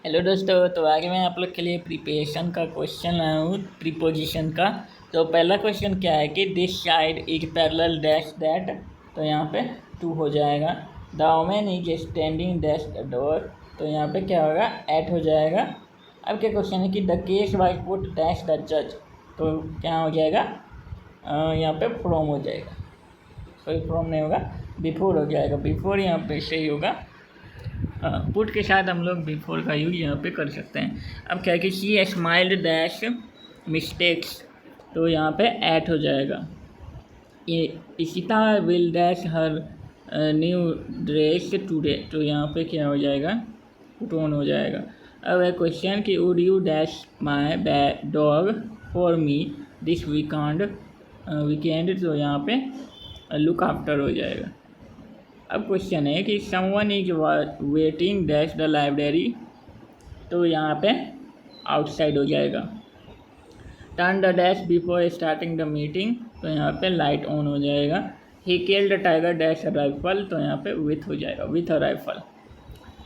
Hello दोस्तों, तो आगे मैं आप लोग के लिए प्रिपरेशन का क्वेश्चन लाया हूँ प्रीपोजिशन का। तो पहला क्वेश्चन क्या है कि this side is parallel dash that, तो यहाँ पे 2 हो जाएगा। The women is standing dash the door, तो यहाँ पे क्या होगा 8 हो जाएगा। अब क्या क्वेश्चन है कि the case was put dash the जज, तो क्या हो जाएगा यहाँ पे फ्रॉम हो जाएगा। सॉरी फ्रॉम नहीं होगा, बिफोर हो जाएगा। बिफोर यहाँ पे सही होगा। पुट के साथ हम लोग बिफोर का यूज यहाँ पे कर सकते हैं। अब क्या है कि शी स्माइल्ड डैश मिस्टेक्स, तो यहाँ पे ऐट हो जाएगा। ये Ishita will dash her new dress today, तो यहाँ पे क्या हो जाएगा पुट ऑन हो जाएगा। अब है क्वेश्चन कि would you dash my dog for me this weekend, तो यहाँ पे लुक आफ्टर हो जाएगा। अब क्वेश्चन है कि someone is waiting dash the library, तो यहाँ पे आउटसाइड हो जाएगा। Turn the dash before starting the meeting, तो यहाँ पे लाइट ऑन हो जाएगा। He killed the tiger dash rifle, तो यहाँ पे विथ हो जाएगा, with a rifle.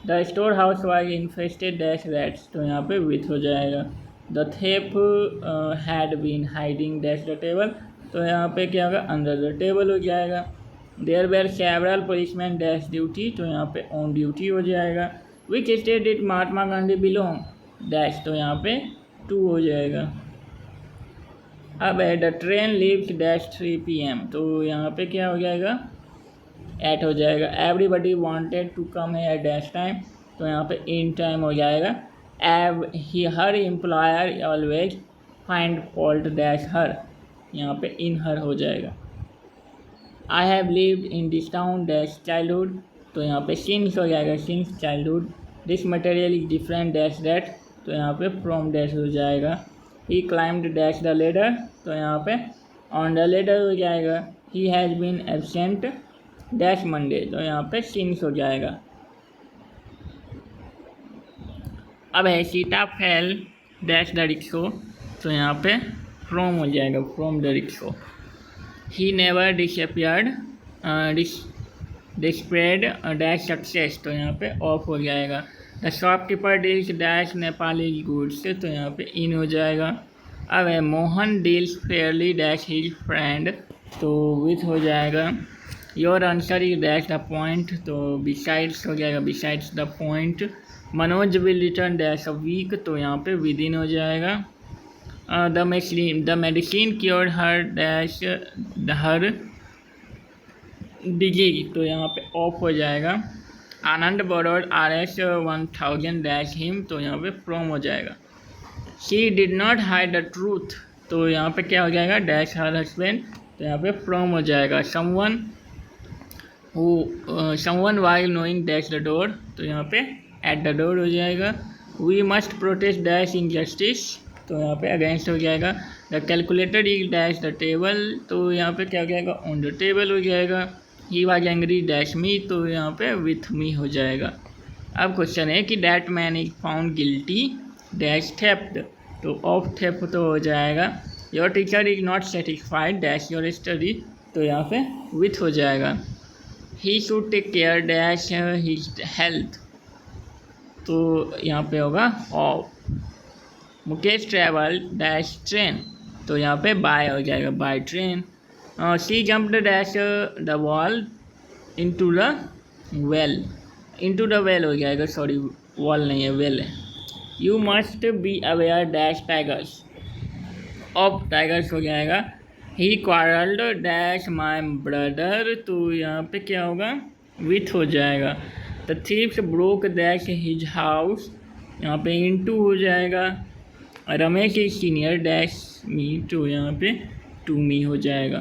The storehouse was infested dash rats, तो यहाँ पे विथ हो जाएगा। The thief had been hiding dash the table, तो यहाँ पे क्या होगा अंडर द टेबल हो जाएगा। There were several policeman dash duty, तो यहाँ पे ऑन ड्यूटी हो जाएगा। Which state did Mahatma Gandhi belong dash, तो यहाँ पे 2 हो जाएगा। अब है the train leaves dash 3 PM, तो यहाँ पे क्या हो जाएगा 8 हो जाएगा। Everybody wanted to come here dash time, तो यहाँ पे इन टाइम हो जाएगा। हर employer always find fault dash her, यहाँ पे इन हर हो जाएगा। I have lived in this town dash childhood, तो यहाँ पे सिंस हो जाएगा, since childhood. This material is different dash that, तो यहाँ पे फ्रॉम डैश हो जाएगा। He climbed dash the ladder, तो यहाँ पे ऑन द लेडर हो जाएगा। He has been absent dash Monday, तो यहाँ पे सिंस हो जाएगा। अब है Sita fell dash the rickshaw, तो यहाँ पे फ्रॉम हो जाएगा, from the rickshaw. He never disappeared despaired dash success, तो यहाँ पे ऑफ हो जाएगा। The shopkeeper deals dash Nepali goods, तो यहाँ पे इन हो जाएगा। अब है Mohan deals fairly dash his friend, तो विथ हो जाएगा। Your answer is dash the point, तो बिसाइड्स हो जाएगा, besides the point. Manoj will return dash a week, तो यहाँ पे विद इन हो जाएगा। The medicine cured her dash her disease, तो यहाँ पे ऑफ हो जाएगा। Anand borrowed RS 1000 dash him, तो यहाँ पे फ्रॉम हो जाएगा। She did not hide the truth, तो यहाँ पे क्या हो जाएगा डैश हर हस्बैंड, तो यहाँ पे फ्रॉम हो जाएगा। Someone while knowing dash the door, तो यहाँ पे एट द डोर हो जाएगा। We must protest dash injustice, तो यहाँ पे अगेंस्ट हो जाएगा। The calculator is dash the table, तो यहाँ पे क्या हो जाएगा ऑन द टेबल हो जाएगा। ही वाज एंग्री डैश मी, तो यहाँ पे विथ मी हो जाएगा। अब क्वेश्चन है कि that man is found guilty dash theft, तो ऑफ थेफ्ट तो हो जाएगा। Your teacher is not satisfied dash your study, तो यहाँ पे विथ हो जाएगा। He should take care dash his health, तो यहाँ पे होगा of. Mukesh travel dash train, तो यहाँ पे बाय हो जाएगा, by train. She jumped dash the wall into the well, into the well हो जाएगा, सॉरी वॉल नहीं है वेल है। You must be aware dash tigers, of tigers हो जाएगा। ही क्वारल्ड डैश माई ब्रदर, तो यहाँ पे क्या होगा विथ हो जाएगा। The thieves broke dash his house, यहाँ पे इनटू हो जाएगा। रमेश इज सीनियर डैश मी, तो यहाँ पे टू मी हो जाएगा।